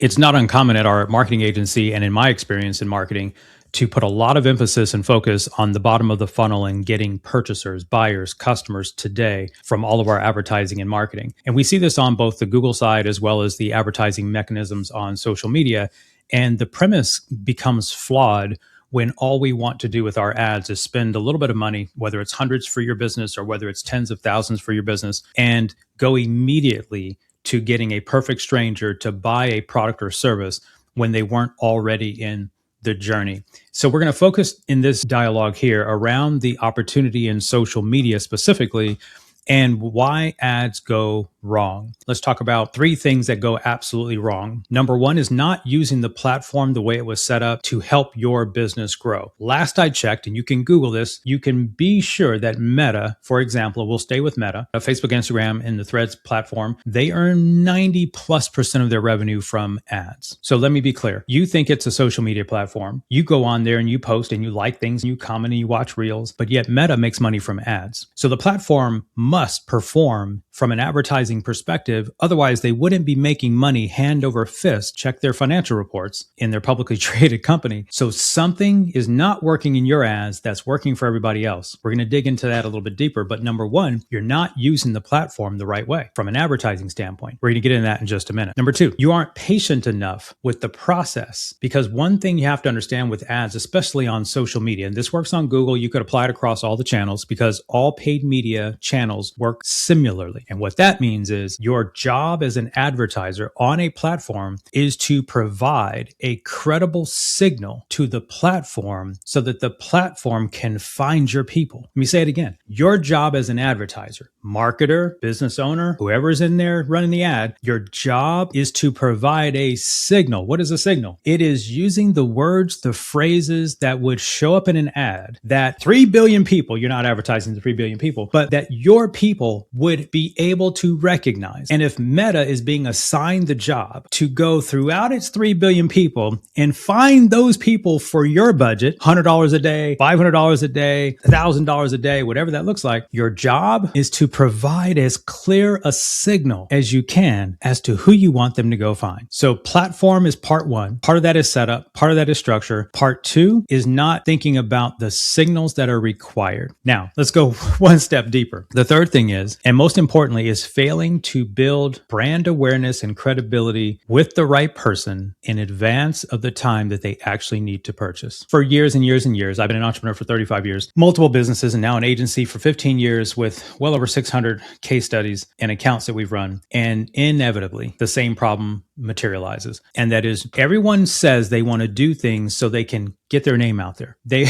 It's not uncommon at our marketing agency and in my experience in marketing to put a lot of emphasis and focus on the bottom of the funnel and getting purchasers, buyers, customers today from all of our advertising and marketing. And we see this on both the Google side as well as the advertising mechanisms on social media. And the premise becomes flawed when all we want to do with our ads is spend a little bit of money, whether it's hundreds for your business or whether it's tens of thousands for your business, and go immediately to getting a perfect stranger to buy a product or service when they weren't already in the journey. So we're going to focus in this dialogue here around the opportunity in social media specifically and why ads go wrong. Let's talk about three things that go absolutely wrong. Number one is not using the platform the way it was set up to help your business grow. Last I checked, and you can Google this, you can be sure that Meta, for example, we'll stay with Meta, Facebook, Instagram, and the Threads platform, they earn 90+% of their revenue from ads. So let me be clear. You think it's a social media platform. You go on there and you post and you like things and you comment and you watch reels, but yet Meta makes money from ads. So the platform must perform from an advertising perspective. Otherwise, they wouldn't be making money hand over fist. Check their financial reports in their publicly traded company. So something is not working in your ads that's working for everybody else. We're going to dig into that a little bit deeper. But number one, you're not using the platform the right way from an advertising standpoint. We're going to get into that in just a minute. Number two, you aren't patient enough with the process, because one thing you have to understand with ads, especially on social media, and this works on Google, you could apply it across all the channels because all paid media channels work similarly. And what that means is your job as an advertiser on a platform is to provide a credible signal to the platform so that the platform can find your people. Let me say it again. Your job as an advertiser, marketer, business owner, whoever's in there running the ad, your job is to provide a signal. What is a signal? It is using the words, the phrases that would show up in an ad that 3 billion people, you're not advertising to 3 billion people, but that your people would be able to recognize. And if Meta is being assigned the job to go throughout its 3 billion people and find those people for your budget, $100 a day, $500 a day, $1,000 a day, whatever that looks like, your job is to provide as clear a signal as you can as to who you want them to go find. So platform is part one. Part of that is setup. Part of that is structure. Part two is not thinking about the signals that are required. Now, let's go one step deeper. The third thing is, and most importantly, is failing to build brand awareness and credibility with the right person in advance of the time that they actually need to purchase. For years and years and years, I've been an entrepreneur for 35 years, multiple businesses, and now an agency for 15 years with well over 600 case studies and accounts that we've run. And inevitably, the same problem materializes. And that is, everyone says they want to do things so they can get their name out there. They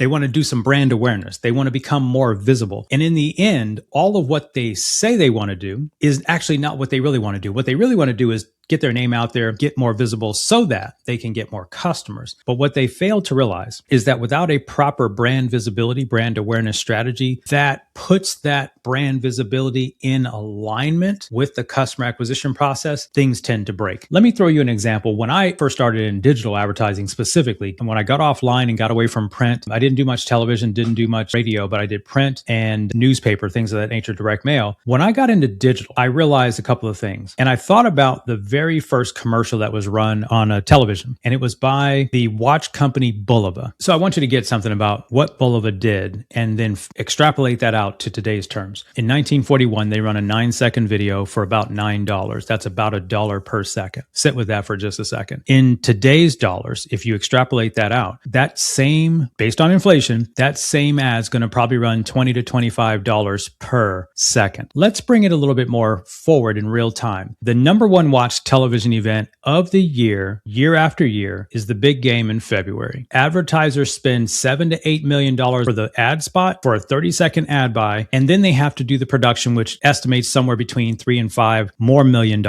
want to do some brand awareness. They want to become more visible. And in the end, all of what they say they want to do is actually not what they really want to do. What they really want to do is get their name out there, get more visible so that they can get more customers. But what they fail to realize is that without a proper brand visibility, brand awareness strategy that puts that brand visibility in alignment with the customer acquisition process, things tend to break. Let me throw you an example. When I first started in digital advertising specifically, and when I got offline and got away from print, I didn't do much television, didn't do much radio, but I did print and newspaper, things of that nature, direct mail. When I got into digital, I realized a couple of things. And I thought about the very first commercial that was run on a television, and it was by the watch company Bulova. So I want you to get something about what Bulova did and then extrapolate that out to today's terms. In 1941, they run a 9-second video for about $9. That's about $1 per second. Sit with that for just a second. In today's dollars, if you extrapolate that out, that same, based on inflation, that same ad's going to probably run $20 to $25 per second. Let's bring it a little bit more forward in real time. The number one watched television event of the year, year after year, is the big game in February. Advertisers spend $7 to $8 million for the ad spot for a 30-second ad buy, and then they have to do the production, which estimates somewhere between $3 and $5 more million.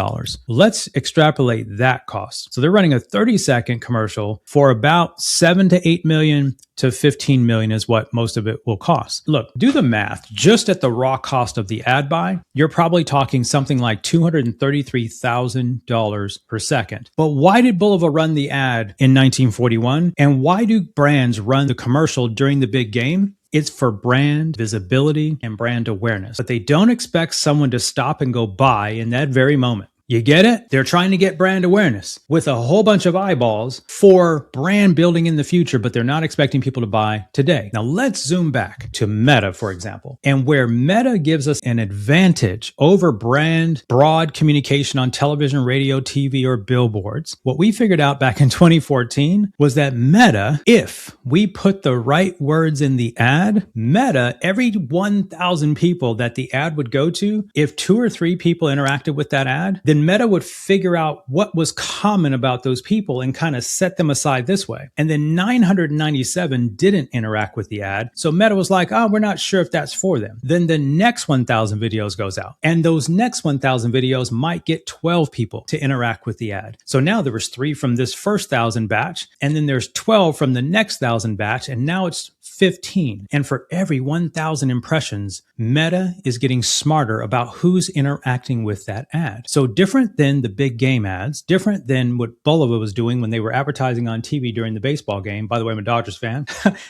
Let's extrapolate that cost. So they're running a 30-second commercial for about 7 to 8 million to 15 million is what most of it will cost. Look, do the math. Just at the raw cost of the ad buy, you're probably talking something like $233,000 per second. But why did Bulova run the ad in 1941? And why do brands run the commercial during the big game? It's for brand visibility and brand awareness. But they don't expect someone to stop and go buy in that very moment. You get it? They're trying to get brand awareness with a whole bunch of eyeballs for brand building in the future, but they're not expecting people to buy today. Now let's zoom back to Meta, for example, and where Meta gives us an advantage over brand broad communication on television, radio, TV, or billboards. What we figured out back in 2014 was that Meta, if we put the right words in the ad, Meta, every 1,000 people that the ad would go to, if 2 or 3 people interacted with that ad, then Meta would figure out what was common about those people and kind of set them aside this way. And then 997 didn't interact with the ad. So Meta was like, oh, we're not sure if that's for them. Then the next 1,000 videos goes out. And those next 1,000 videos might get 12 people to interact with the ad. So now there was 3 from this first 1,000 batch, and then there's 12 from the next 1,000 batch, and now it's 15. And for every 1,000 impressions, Meta is getting smarter about who's interacting with that ad. So different than the big game ads, different than what Bulova was doing when they were advertising on TV during the baseball game. By the way, I'm a Dodgers fan.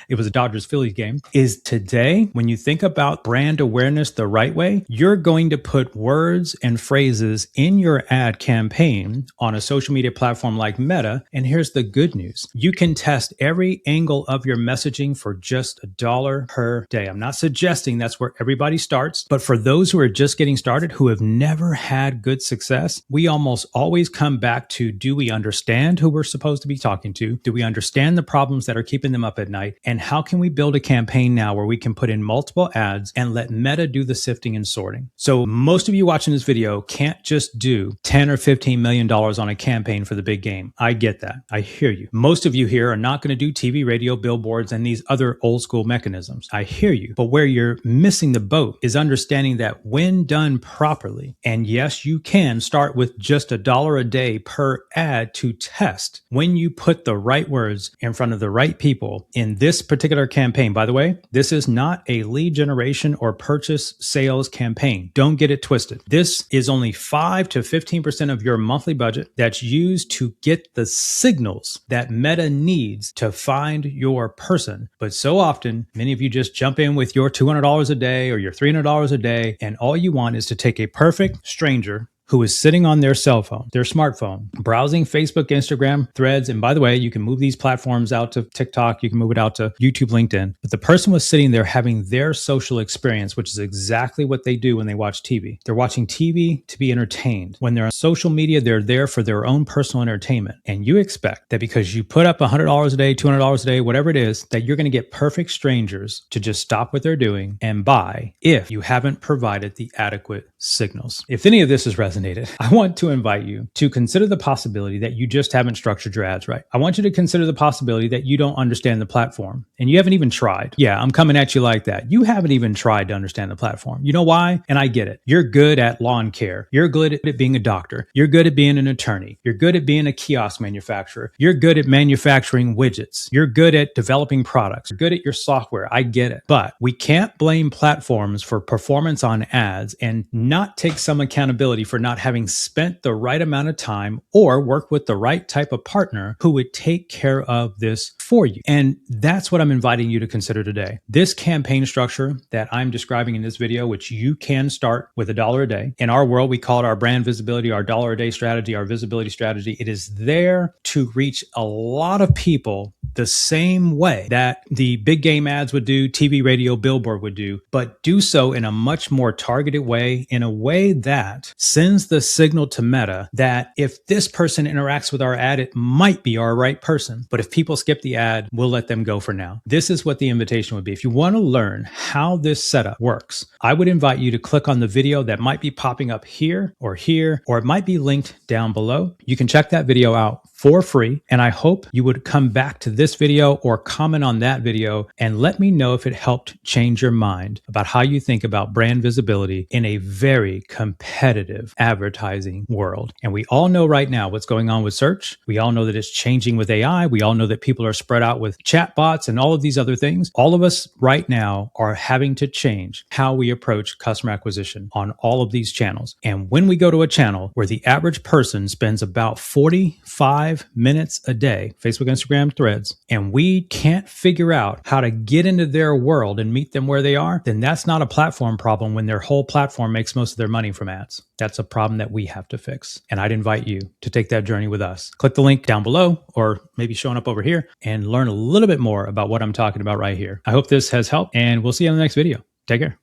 It was a Dodgers-Phillies game. Is today, when you think about brand awareness the right way, you're going to put words and phrases in your ad campaign on a social media platform like Meta. And here's the good news. You can test every angle of your messaging for just $1 per day. I'm not suggesting that's where everybody starts, but for those who are just getting started, who have never had good success, we almost always come back to, do we understand who we're supposed to be talking to? Do we understand the problems that are keeping them up at night? And how can we build a campaign now where we can put in multiple ads and let Meta do the sifting and sorting? So most of you watching this video can't just do $10 or $15 million on a campaign for the big game. I get that. I hear you. Most of you here are not going to do TV, radio, billboards, and these other old school mechanisms. I hear you. But where you're missing the boat is understanding that when done properly, and yes, you can start with just $1 a day per ad to test when you put the right words in front of the right people in this particular campaign. By the way, this is not a lead generation or purchase sales campaign. Don't get it twisted. This is only 5 to 15% of your monthly budget that's used to get the signals that Meta needs to find your person. But so often, many of you just jump in with your $200 a day or your $300 a day, and all you want is to take a perfect stranger who is sitting on their cell phone, their smartphone, browsing Facebook, Instagram, Threads. And by the way, you can move these platforms out to TikTok. You can move it out to YouTube, LinkedIn. But the person was sitting there having their social experience, which is exactly what they do when they watch TV. They're watching TV to be entertained. When they're on social media, they're there for their own personal entertainment. And you expect that because you put up $100 a day, $200 a day, whatever it is, that you're going to get perfect strangers to just stop what they're doing and buy if you haven't provided the adequate signals. If any of this is resonating, I want to invite you to consider the possibility that you just haven't structured your ads right. I want you to consider the possibility that you don't understand the platform and you haven't even tried. Yeah, I'm coming at you like that. You haven't even tried to understand the platform. You know why? And I get it. You're good at lawn care. You're good at being a doctor. You're good at being an attorney. You're good at being a kiosk manufacturer. You're good at manufacturing widgets. You're good at developing products. You're good at your software. I get it. But we can't blame platforms for performance on ads and not take some accountability for not having spent the right amount of time or work with the right type of partner who would take care of this for you. And that's what I'm inviting you to consider today. This campaign structure that I'm describing in this video, which you can start with $1 a day. In our world, we call it our brand visibility, our $1 a day strategy, our visibility strategy. It is there to reach a lot of people the same way that the big game ads would do, TV, radio, billboard would do, but do so in a much more targeted way, in a way that sends the signal to Meta that if this person interacts with our ad, it might be our right person. But if people skip the ad, we'll let them go for now. This is what the invitation would be. If you want to learn how this setup works, I would invite you to click on the video that might be popping up here, or it might be linked down below. You can check that video out for free. And I hope you would come back to this video or comment on that video and let me know if it helped change your mind about how you think about brand visibility in a very competitive advertising world. And we all know right now what's going on with search. We all know that it's changing with AI. We all know that people are spread out with chatbots and all of these other things. All of us right now are having to change how we approach customer acquisition on all of these channels. And when we go to a channel where the average person spends about 45 5 minutes a day, Facebook, Instagram, Threads, and we can't figure out how to get into their world and meet them where they are, then that's not a platform problem when their whole platform makes most of their money from ads. That's a problem that we have to fix. And I'd invite you to take that journey with us. Click the link down below, or maybe showing up over here, and learn a little bit more about what I'm talking about right here. I hope this has helped, and we'll see you in the next video. Take care.